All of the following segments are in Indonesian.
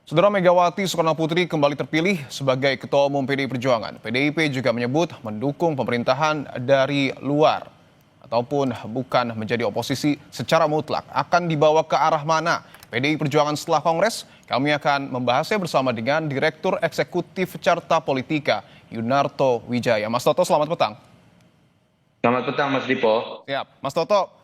Saudara Megawati Soekarnoputri kembali terpilih sebagai Ketua Umum PDI Perjuangan. PDIP juga menyebut mendukung pemerintahan dari luar ataupun bukan menjadi oposisi secara mutlak. Akan dibawa ke arah mana PDI Perjuangan setelah Kongres? Kami akan membahasnya bersama dengan Direktur Eksekutif Carta Politika, Yunarto Wijaya. Mas Toto, selamat petang. Selamat petang Mas Dipo. Siap. Mas Toto,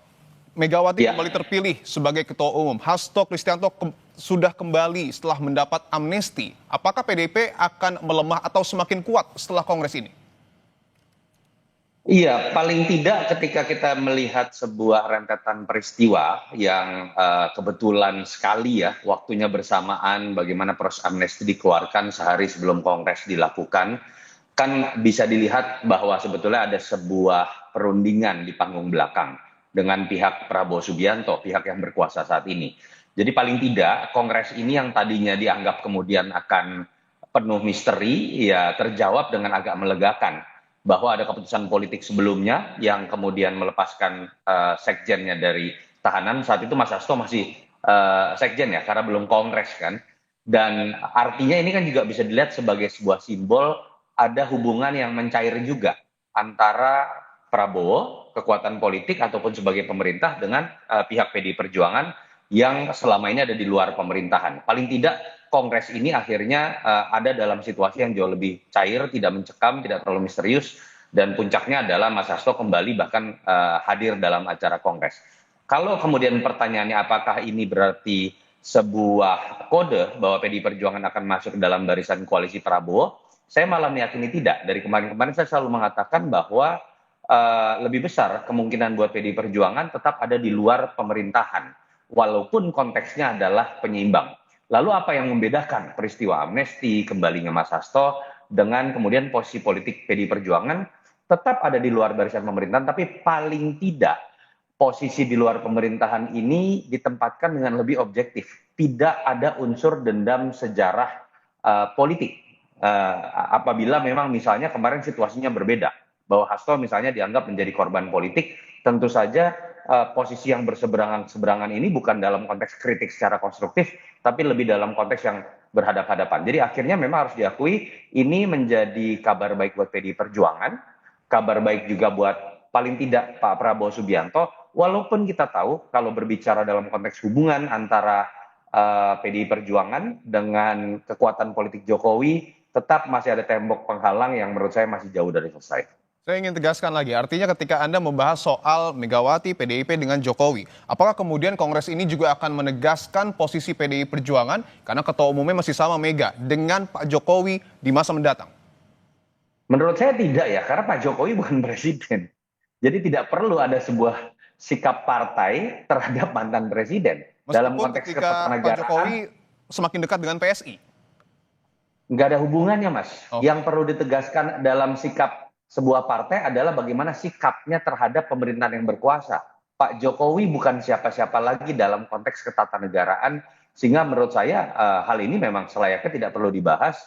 Megawati Ya, kembali terpilih sebagai Ketua Umum. Hasto Kristianto sudah kembali setelah mendapat amnesti. Apakah PDIP akan melemah atau semakin kuat setelah Kongres ini? iya, paling tidak ketika kita melihat sebuah rentetan peristiwa yang kebetulan sekali ya waktunya bersamaan bagaimana proses amnesti dikeluarkan sehari sebelum Kongres dilakukan, kan bisa dilihat bahwa sebetulnya ada sebuah perundingan di panggung belakang dengan pihak Prabowo Subianto, pihak yang berkuasa saat ini. Jadi paling tidak Kongres ini yang tadinya dianggap kemudian akan penuh misteri, ya terjawab dengan agak melegakan bahwa ada keputusan politik sebelumnya yang kemudian melepaskan sekjennya dari tahanan. Saat itu Mas Hasto masih sekjen ya, karena belum Kongres kan. Dan artinya ini kan juga bisa dilihat sebagai sebuah simbol ada hubungan yang mencair juga antara Prabowo, kekuatan politik ataupun sebagai pemerintah dengan pihak PDI Perjuangan yang selama ini ada di luar pemerintahan. Paling tidak Kongres ini akhirnya ada dalam situasi yang jauh lebih cair, tidak mencekam, tidak terlalu misterius, dan puncaknya adalah Mas Hasto kembali bahkan hadir dalam acara Kongres. Kalau kemudian pertanyaannya apakah ini berarti sebuah kode bahwa PDI Perjuangan akan masuk ke dalam barisan koalisi Prabowo, saya malah meyakini tidak. Dari kemarin-kemarin saya selalu mengatakan bahwa lebih besar kemungkinan buat PDI Perjuangan tetap ada di luar pemerintahan, walaupun konteksnya adalah penyeimbang. Lalu apa yang membedakan peristiwa amnesti, kembalinya Mas Hasto, dengan kemudian posisi politik PDI Perjuangan tetap ada di luar barisan pemerintahan, tapi paling tidak posisi di luar pemerintahan ini ditempatkan dengan lebih objektif. Tidak ada unsur dendam sejarah politik. Apabila memang misalnya kemarin situasinya berbeda, bahwa Hasto misalnya dianggap menjadi korban politik, tentu saja posisi yang berseberangan ini bukan dalam konteks kritik secara konstruktif, tapi lebih dalam konteks yang berhadapan-hadapan. Jadi akhirnya memang harus diakui ini menjadi kabar baik buat PDI Perjuangan, kabar baik juga buat paling tidak Pak Prabowo Subianto, walaupun kita tahu kalau berbicara dalam konteks hubungan antara PDI Perjuangan dengan kekuatan politik Jokowi, tetap masih ada tembok penghalang yang menurut saya masih jauh dari selesai. Saya ingin tegaskan lagi, artinya ketika Anda membahas soal Megawati, PDIP dengan Jokowi, apakah kemudian Kongres ini juga akan menegaskan posisi PDI Perjuangan karena ketua umumnya masih sama Mega dengan Pak Jokowi di masa mendatang? Menurut saya tidak ya, karena Pak Jokowi bukan presiden. Jadi tidak perlu ada sebuah sikap partai terhadap mantan presiden. Dalam Meskipun konteks ketika Pak ketatanegaraan, Jokowi semakin dekat dengan PSI. nggak ada hubungannya, Mas. Oke. Yang perlu ditegaskan dalam sikap sebuah partai adalah bagaimana sikapnya terhadap pemerintahan yang berkuasa. Pak Jokowi bukan siapa-siapa lagi dalam konteks ketatanegaraan, sehingga menurut saya hal ini memang selayaknya tidak perlu dibahas,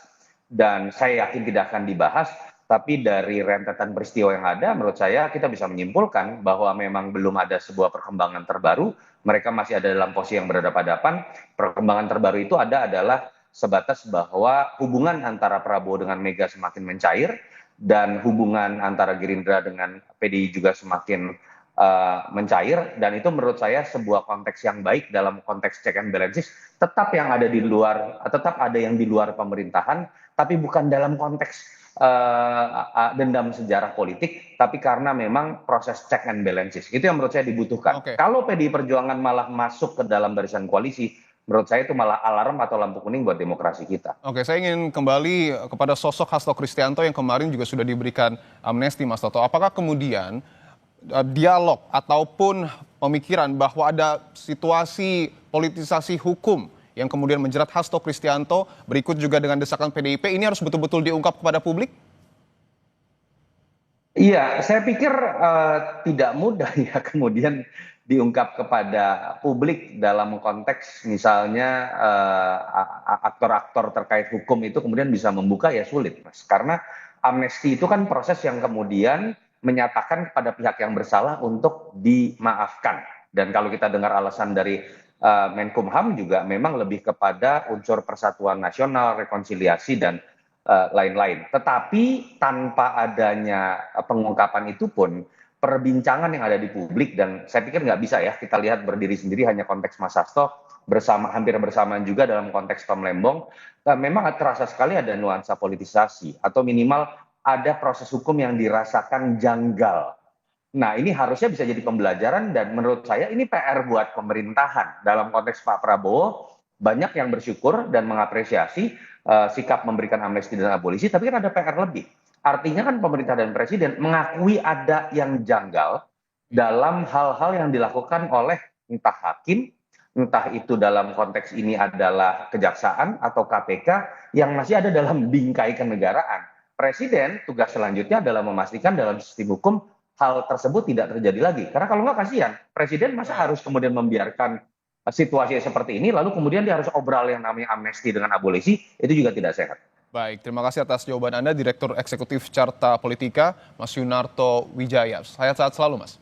dan saya yakin tidak akan dibahas. Tapi dari rentetan peristiwa yang ada, menurut saya kita bisa menyimpulkan bahwa memang belum ada sebuah perkembangan terbaru. Mereka masih ada dalam posisi yang berhadapan-hadapan. Perkembangan terbaru itu adalah sebatas bahwa hubungan antara Prabowo dengan Mega semakin mencair, dan hubungan antara Gerindra dengan PDI juga semakin mencair, dan itu menurut saya sebuah konteks yang baik dalam konteks check and balances. Tetap yang ada di luar, tetap ada yang di luar pemerintahan, tapi bukan dalam konteks dendam sejarah politik, tapi karena memang proses check and balances itu yang menurut saya dibutuhkan. Oke. Kalau PDI Perjuangan malah masuk ke dalam barisan koalisi, menurut saya itu malah alarm atau lampu kuning buat demokrasi kita. Oke, saya ingin kembali kepada sosok Hasto Kristianto yang kemarin juga sudah diberikan amnesti, Mas Toto. Apakah kemudian dialog ataupun pemikiran bahwa ada situasi politisasi hukum yang kemudian menjerat Hasto Kristianto berikut juga dengan desakan PDIP ini harus betul-betul diungkap kepada publik? Iya, saya pikir tidak mudah ya kemudian diungkap kepada publik dalam konteks misalnya aktor-aktor terkait hukum itu kemudian bisa membuka, ya sulit, Mas. Karena amnesti itu kan proses yang kemudian menyatakan kepada pihak yang bersalah untuk dimaafkan. Dan kalau kita dengar alasan dari Menkumham juga memang lebih kepada unsur persatuan nasional, rekonsiliasi, dan lain-lain. Tetapi tanpa adanya pengungkapan itu pun, perbincangan yang ada di publik, dan saya pikir nggak bisa ya kita lihat berdiri sendiri hanya konteks Mas Hasto, hampir bersamaan juga dalam konteks Tom Lembong, memang terasa sekali ada nuansa politisasi, atau minimal ada proses hukum yang dirasakan janggal. Nah, ini harusnya bisa jadi pembelajaran, dan menurut saya ini PR buat pemerintahan. Dalam konteks Pak Prabowo, banyak yang bersyukur dan mengapresiasi sikap memberikan amnesti dan abolisi, tapi kan ada PR lebih. Artinya kan pemerintah dan presiden mengakui ada yang janggal dalam hal-hal yang dilakukan oleh entah hakim, entah itu dalam konteks ini adalah kejaksaan atau KPK yang masih ada dalam bingkai kenegaraan. Presiden tugas selanjutnya adalah memastikan dalam sistem hukum hal tersebut tidak terjadi lagi. Karena kalau nggak kasihan, presiden masa harus kemudian membiarkan situasi seperti ini, lalu kemudian dia harus obral yang namanya amnesti dengan abolisi, itu juga tidak sehat. Baik, terima kasih atas jawaban Anda, Direktur Eksekutif Carta Politika, Mas Yunarto Wijaya. Sehat-sehat selalu, Mas.